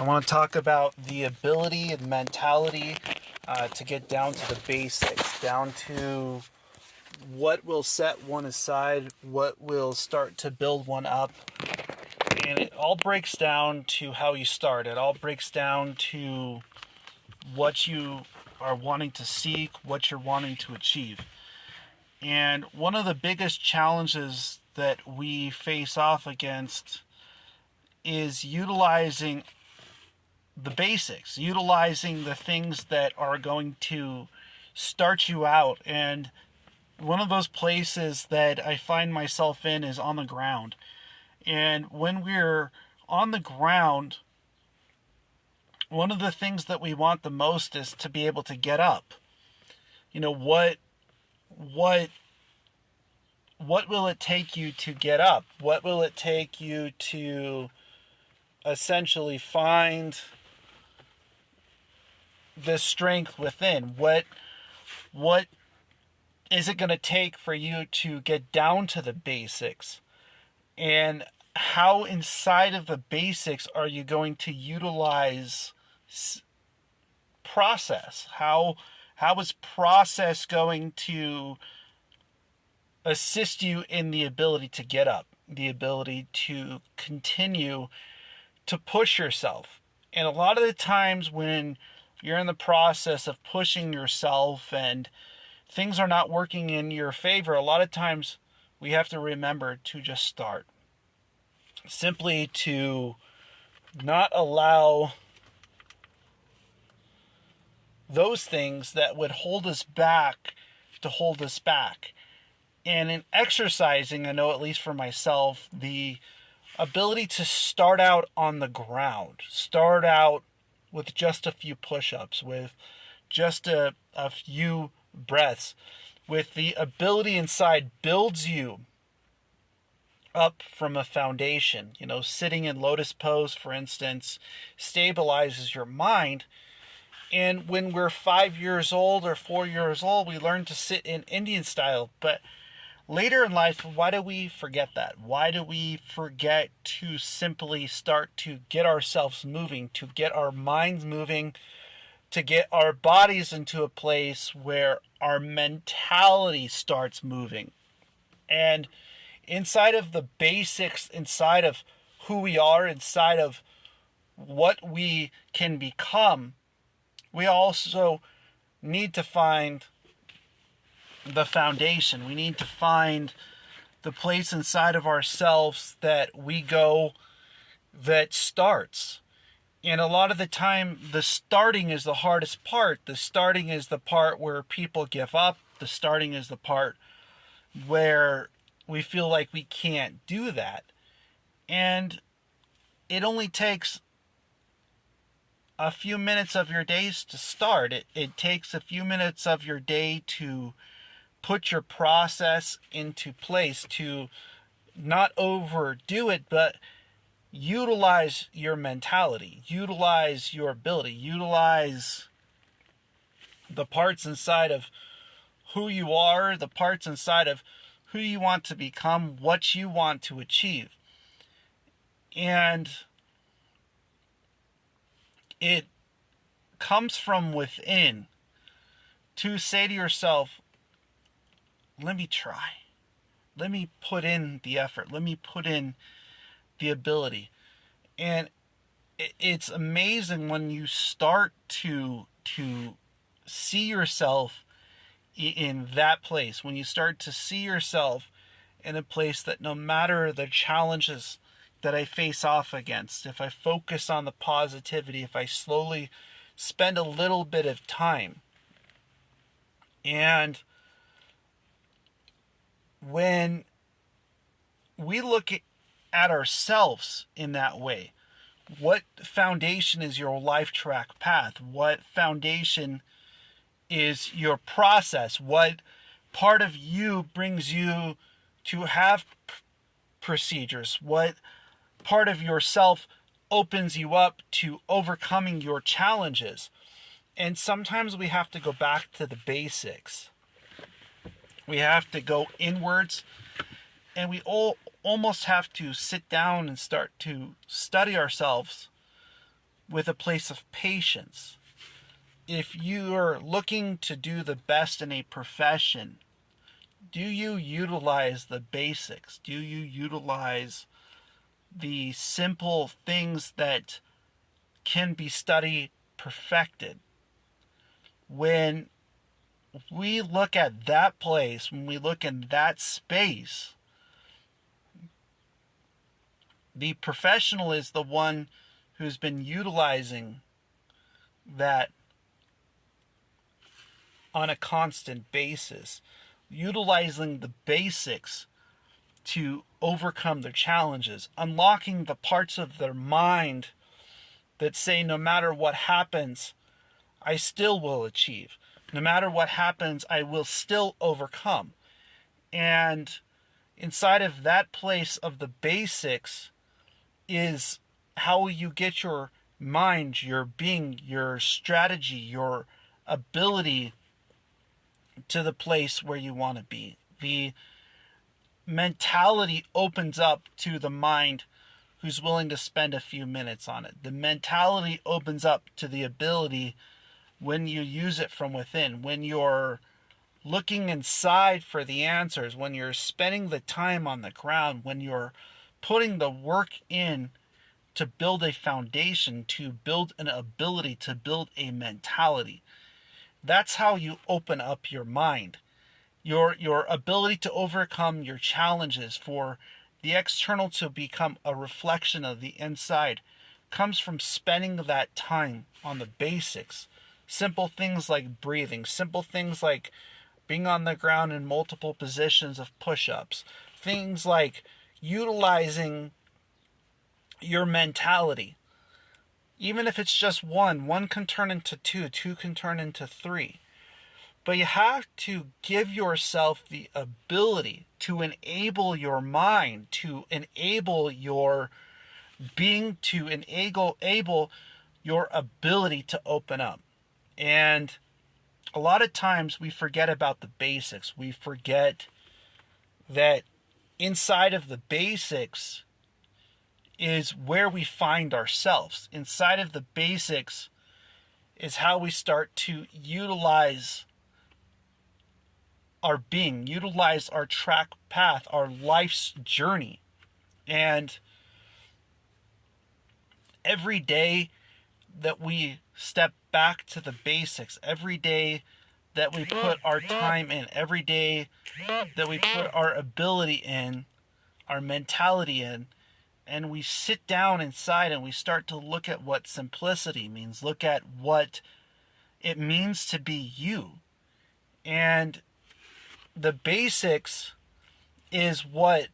I want to talk about the ability and mentality to get down to the basics, down to what will set one aside, what will start to build one up. And it all breaks down to how you start. It all breaks down to what you are wanting to seek, what you're wanting to achieve. And one of the biggest challenges that we face off against is utilizing the basics, utilizing the things that are going to start you out. And one of those places that I find myself in is on the ground. And when we're on the ground, one of the things that we want the most is to be able to get up. You know, what will it take you to get up? What will it take you to essentially find the strength within? What is it going to take for you to get down to the basics? And how inside of the basics are you going to utilize process? How is process going to assist you in the ability to get up, the ability to continue to push yourself? And a lot of the times when you're in the process of pushing yourself and things are not working in your favor, a lot of times we have to remember to just start. Simply to not allow those things that would hold us back to hold us back. And in exercising, I know at least for myself, the ability to start out on the ground, start out with just a few push-ups, with just a few breaths, with the ability inside builds you up from a foundation. You know, sitting in lotus pose, for instance, stabilizes your mind. And when we're 5 years old or 4 years old, we learn to sit in Indian style. But later in life, why do we forget that? Why do we forget to simply start to get ourselves moving, to get our minds moving, to get our bodies into a place where our mentality starts moving? And inside of the basics, inside of who we are, inside of what we can become, we also need to find the foundation. We need to find the place inside of ourselves that we go that starts. And a lot of the time, the starting is the hardest part. The starting is the part where people give up. The starting is the part where we feel like we can't do that. And it only takes a few minutes of your days to start. It takes a few minutes of your day to put your process into place, to not overdo it, but utilize your mentality, utilize your ability, utilize the parts inside of who you are, the parts inside of who you want to become, what you want to achieve. And it comes from within to say to yourself, let me try. Let me put in the effort. Let me put in the ability. And it's amazing when you start to see yourself in that place, when you start to see yourself in a place that no matter the challenges that I face off against, if I focus on the positivity, if I slowly spend a little bit of time, and when we look at ourselves in that way, what foundation is your life track path? What foundation is your process? What part of you brings you to have procedures? What part of yourself opens you up to overcoming your challenges? And sometimes we have to go back to the basics. We have to go inwards, and we almost have to sit down and start to study ourselves with a place of patience. If you're looking to do the best in a profession, do you utilize the basics? Do you utilize the simple things that can be studied, perfected? When we look at that place, when we look in that space, the professional is the one who's been utilizing that on a constant basis, utilizing the basics to overcome their challenges, unlocking the parts of their mind that say, no matter what happens, I still will achieve. No matter what happens, I will still overcome. And inside of that place of the basics is how you get your mind, your being, your strategy, your ability to the place where you want to be. The mentality opens up to the mind who's willing to spend a few minutes on it. The mentality opens up to the ability when you use it from within, when you're looking inside for the answers, when you're spending the time on the ground, when you're putting the work in to build a foundation, to build an ability, to build a mentality. That's how you open up your mind. Your ability to overcome your challenges, for the external to become a reflection of the inside, comes from spending that time on the basics. Simple things like breathing, simple things like being on the ground in multiple positions of push-ups, things like utilizing your mentality. Even if it's just one can turn into two can turn into three. But you have to give yourself the ability to enable your mind, to enable your being, to enable your ability to open up. And a lot of times we forget about the basics. We forget that inside of the basics is where we find ourselves. Inside of the basics is how we start to utilize our being, utilize our track path, our life's journey. And every day that we step back to the basics, every day that we put our time in, every day that we put our ability in, our mentality in, and we sit down inside and we start to look at what simplicity means, look at what it means to be you. And the basics is what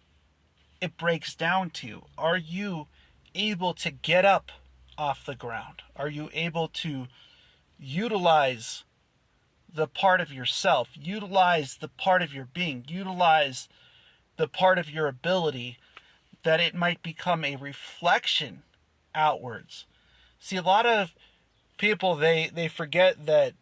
it breaks down to. Are you able to get up off the ground? Are you able to utilize the part of yourself, utilize the part of your being, utilize the part of your ability, that it might become a reflection outwards? See, a lot of people, they forget that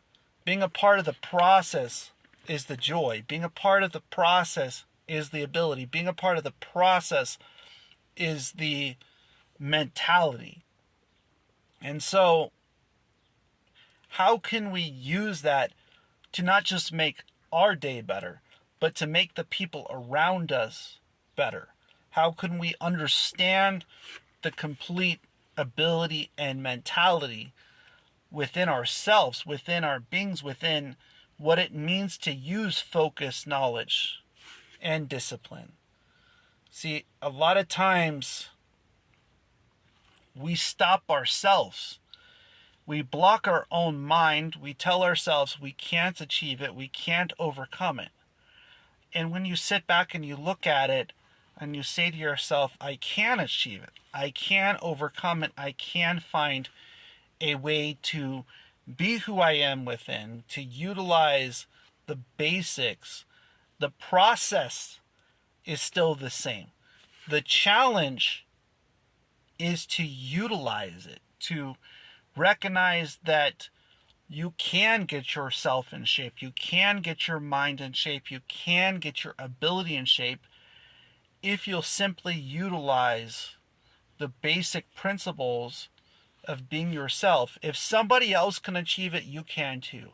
being a part of the process is the joy. Being a part of the process is the ability. Being a part of the process is the mentality. And so, how can we use that to not just make our day better, but to make the people around us better? How can we understand the complete ability and mentality within ourselves, within our beings, within what it means to use focus, knowledge, and discipline? See, a lot of times we stop ourselves. We block our own mind. We tell ourselves we can't achieve it. We can't overcome it. And when you sit back and you look at it and you say to yourself, I can achieve it. I can overcome it. I can find a way to be who I am within, to utilize the basics. The process is still the same. The challenge is to utilize it, to recognize that you can get yourself in shape, you can get your mind in shape, you can get your ability in shape if you'll simply utilize the basic principles of being yourself. If somebody else can achieve it, you can too.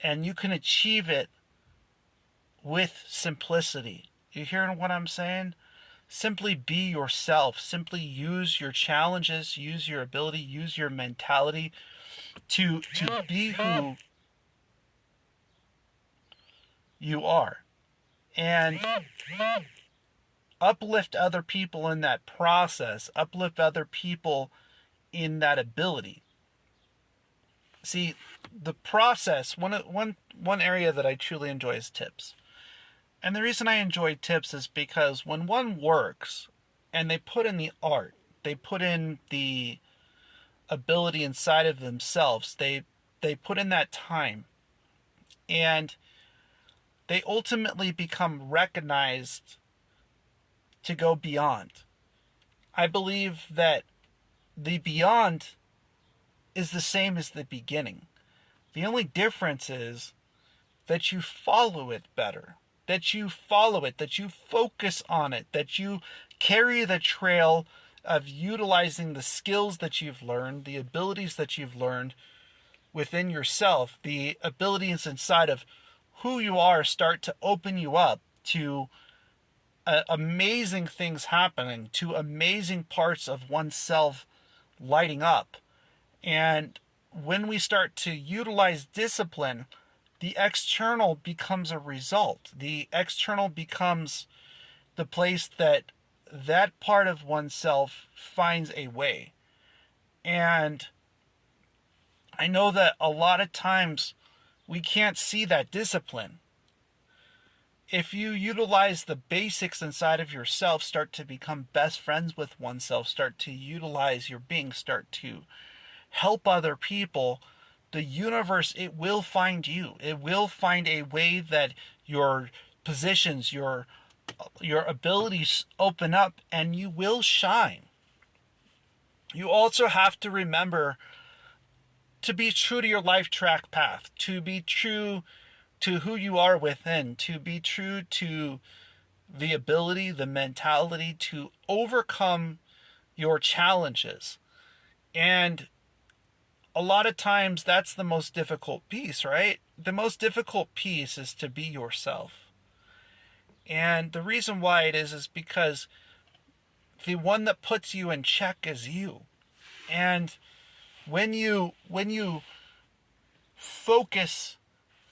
And you can achieve it with simplicity. You hearing what I'm saying? Simply be yourself. Simply use your challenges, use your ability, use your mentality to be who you are. And uplift other people in that process. Uplift other people in that ability. See, the process, one area that I truly enjoy is tips. And the reason I enjoy tips is because when one works and they put in the art, they put in the ability inside of themselves, they put in that time, and they ultimately become recognized to go beyond. I believe that the beyond is the same as the beginning. The only difference is that you follow it better. That you follow it, that you focus on it, that you carry the trail of utilizing the skills that you've learned, the abilities that you've learned within yourself, the abilities inside of who you are start to open you up to amazing things happening, to amazing parts of oneself lighting up. And when we start to utilize discipline, the external becomes a result. The external becomes the place that part of oneself finds a way. And I know that a lot of times we can't see that discipline. If you utilize the basics inside of yourself, start to become best friends with oneself, start to utilize your being, start to help other people, the universe, it will find you. It will find a way that your positions, your abilities open up, and you will shine. You also have to remember to be true to your life track path, to be true to who you are within, to be true to the ability, the mentality to overcome your challenges. And a lot of times that's the most difficult piece, right? The most difficult piece is to be yourself. And the reason why it is because the one that puts you in check is you. And when you focus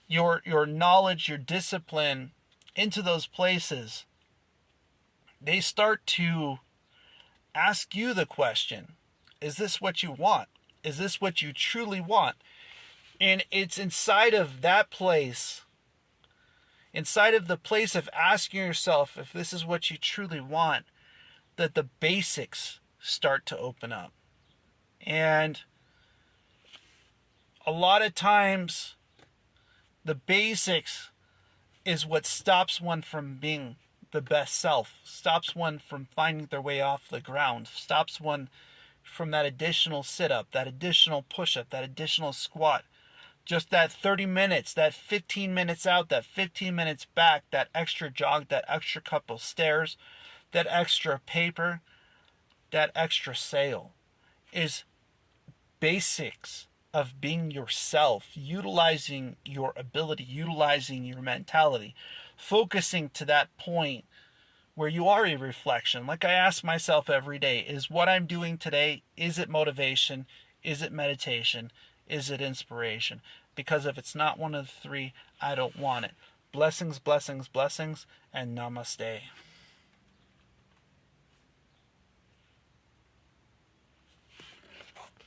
your knowledge, your discipline into those places, they start to ask you the question, is this what you want? Is this what you truly want? And it's inside of that place, inside of the place of asking yourself if this is what you truly want, that the basics start to open up. And a lot of times, the basics is what stops one from being the best self, stops one from finding their way off the ground, stops one from that additional sit-up, that additional push-up, that additional squat, just that 30 minutes, that 15 minutes out, that 15 minutes back, that extra jog, that extra couple stairs, that extra paper, that extra sale is basics of being yourself, utilizing your ability, utilizing your mentality, focusing to that point where you are a reflection. Like I ask myself every day, is what I'm doing today, is it motivation? Is it meditation? Is it inspiration? Because if it's not one of the three, I don't want it. Blessings, blessings, blessings, and namaste.